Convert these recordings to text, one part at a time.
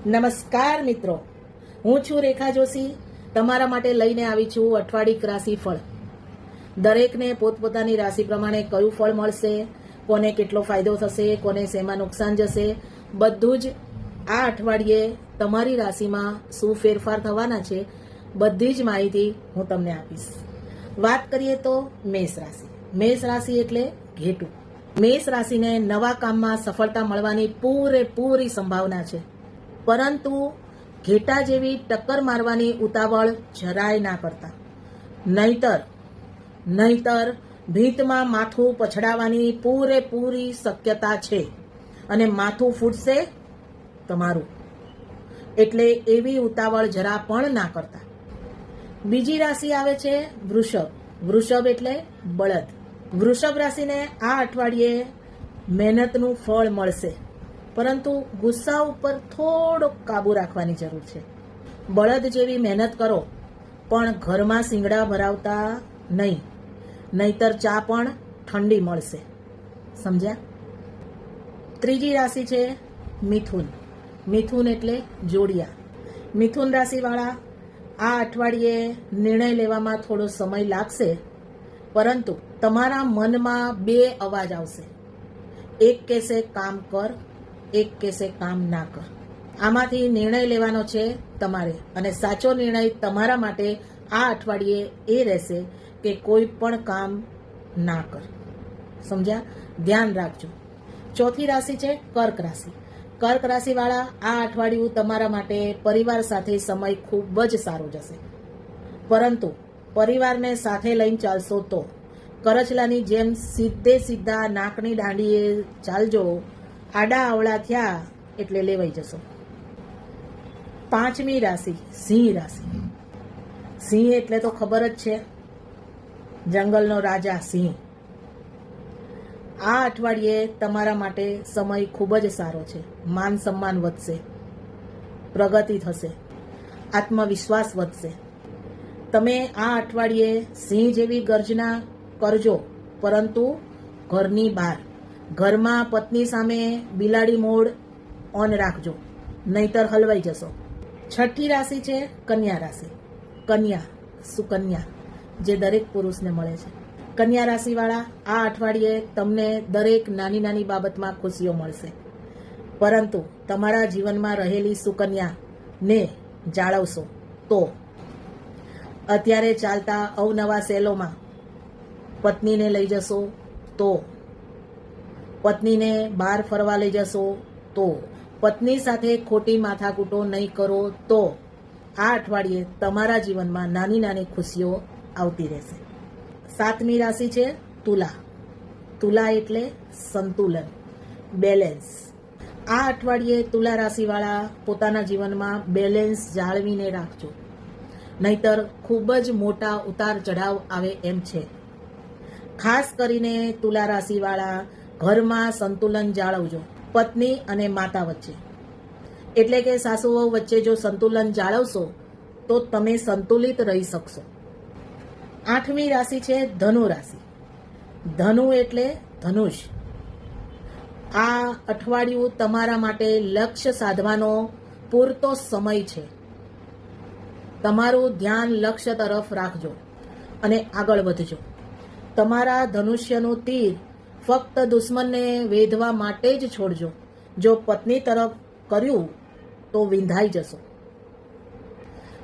નમસ્કાર મિત્રો, હું છું રેખા જોશી. તમારા માટે લઈને આવી છું અઠવાડિક રાશિફળ. દરેકને પોતપોતાની રાશિ પ્રમાણે કયું ફળ મળશે, કોને કેટલો ફાયદો થશે, કોને શેમાં નુકસાન જશે, બધું જ આ અઠવાડિયે તમારી રાશિમાં શું ફેરફાર થવાના છે, બધી જ માહિતી હું તમને આપીશ. વાત કરીએ તો મેષ રાશિ. મેષ રાશિ એટલે ઘેટું. મેષ રાશિને નવા કામમાં સફળતા મળવાની પૂરેપૂરી સંભાવના છે, પરંતુ ઘેટા જેવી ટક્કર મારવાની ઉતાવળ જરાય ના કરતા. નહીતર ભીતમાં માથું પછડાવવાની પૂરેપૂરી શક્યતા છે અને માથું ફૂટશે તમારું. એટલે એવી ઉતાવળ જરા પણ ના કરતા. બીજી રાશિ આવે છે વૃષભ. વૃષભ એટલે બળદ. વૃષભ રાશિને આ અઠવાડિયે મહેનતનું ફળ મળશે, પરંતુ ગુસ્સા ઉપર થોડોક કાબુ રાખવાની જરૂર છે. બળદ જેવી મહેનત કરો, પણ ઘરમાં શિંગડા ભરાવતા નહીં, નહીતર ચા પણ ઠંડી મળશે. સમજ્યા? ત્રીજી રાશિ છે મિથુન. મિથુન એટલે જોડિયા. મિથુન રાશિવાળા આ અઠવાડિયે નિર્ણય લેવામાં થોડો સમય લાગશે, પરંતુ તમારા મનમાં બે અવાજ આવશે. એક કહેશે કામ કર, એક કહેશે કામ ના કર. આમાંથી નિર્ણય લેવાનો છે તમારે, અને સાચો નિર્ણય તમારા માટે આ અઠવાડિયે એ રહેશે કે કોઈ પણ કામ ના કર. સમજ્યા? ધ્યાન રાખજો. ચોથી રાશિ છે કર્ક રાશિ. કર્ક રાશિવાળા આ અઠવાડિયું તમારા માટે પરિવાર સાથે સમય ખૂબ જ સારો જશે, પરંતુ પરિવારને સાથે લઈને ચાલશો તો કરચલાની જેમ સીધા નાકની દાંડીએ ચાલજો. આડા અવળા થયા એટલે લેવાઈ જશો. પાંચમી રાશિ સિંહ રાશિ. સિંહ એટલે તો ખબર જ છે, જંગલનો રાજા સિંહ. આ અઠવાડિયે તમારા માટે સમય ખૂબ જ સારો છે. માન સન્માન વધશે, પ્રગતિ થશે, આત્મવિશ્વાસ વધશે. તમે આ અઠવાડિયે સિંહ જેવી ગર્જના કરજો, પરંતુ ઘરની બહાર. ઘરમાં પત્ની સામે બિલાડી મોડ ઓન રાખજો, નહીતર હલવાઈ જશો. છઠ્ઠી રાશિ છે કન્યા રાશિ. કન્યા, સુકન્યા, જે દરેક પુરુષને મળે છે. કન્યા રાશિવાળા આ અઠવાડિયે તમને દરેક નાની નાની બાબતમાં ખુશીઓ મળશે, પરંતુ તમારા જીવનમાં રહેલી સુકન્યાને જાળવશો તો. અત્યારે ચાલતા અવનવા સેલોમાં પત્નીને લઈ જશો તો, પત્નીને બહાર ફરવા લઈ જશો તો, પત્ની સાથે ખોટી માથાકૂટો નહીં કરો તો આ અઠવાડિયે તમારા જીવનમાં નાની નાની ખુશીઓ આવતી રહેશે. સાતમી રાશિ છે તુલા. તુલા એટલે સંતુલન, બેલેન્સ. આ અઠવાડિયે તુલા રાશિવાળા પોતાના જીવનમાં બેલેન્સ જાળવીને રાખજો, નહીતર ખૂબ જ મોટા ઉતાર ચઢાવ આવે એમ છે. ખાસ કરીને તુલા રાશિવાળા ઘરમાં સંતુલન જાળવજો, પત્ની અને માતા વચ્ચે. એટલે કે સાસુ વહુ વચ્ચે જો સંતુલન જાળવશો તો તમે સંતુલિત રહી શકશો. આઠમી રાશિ છે ધનુ રાશિ. ધનુ એટલે ધનુષ. આ અઠવાડિયું તમારા માટે લક્ષ્ય સાધવાનો પૂરતો સમય છે. તમારું ધ્યાન લક્ષ્ય તરફ રાખજો અને આગળ વધજો. તમારા ધનુષ્યનું તીર ફક્ત દુશ્મનને વેધવા માટે જ છોડજો. જો પત્ની તરફ કર્યું તો વિંધાઈ જશો.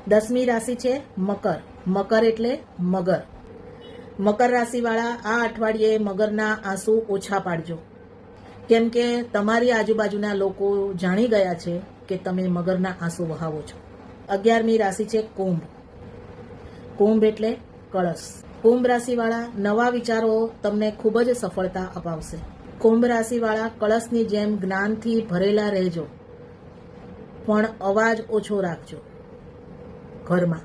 10મી રાશિ છે મકર. મકર એટલે મગર. મકર રાશિવાળા આ અઠવાડિયે મગરના આંસુ ઓછા પાડજો, કેમ કે તમારી આજુબાજુના લોકો જાણી ગયા છે કે તમે મગરના આંસુ વહાવો છો. 11મી રાશિ છે કુંભ. કુંભ એટલે કળશ. કુંભ રાશિવાળા નવા વિચારો તમને ખૂબ જ સફળતા અપાવશે. કુંભ રાશિવાળા કળશની જેમ જ્ઞાનથી ભરેલા રહેજો, પણ અવાજ ઓછો રાખજો ઘરમાં.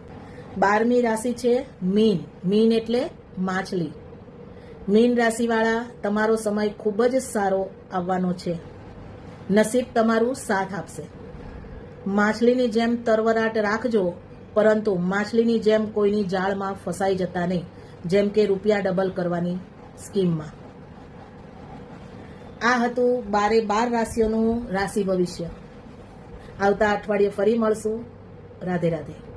12મી રાશિ છે મીન. મીન એટલે માછલી. મીન રાશિવાળા તમારો સમય ખૂબ જ સારો આવવાનો છે. નસીબ તમારું સાથ આપશે. માછલીની જેમ તરવરાટ રાખજો, પરંતુ માછલીની જેમ કોઈની જાળમાં ફસાઈ જતા નહીં, જેમ કે રૂપિયા ડબલ કરવાની સ્કીમમાં. આ હતું 12 રાશિઓનું રાશિ ભવિષ્ય. આવતા અઠવાડિયે ફરી મળશું. રાધે રાધે.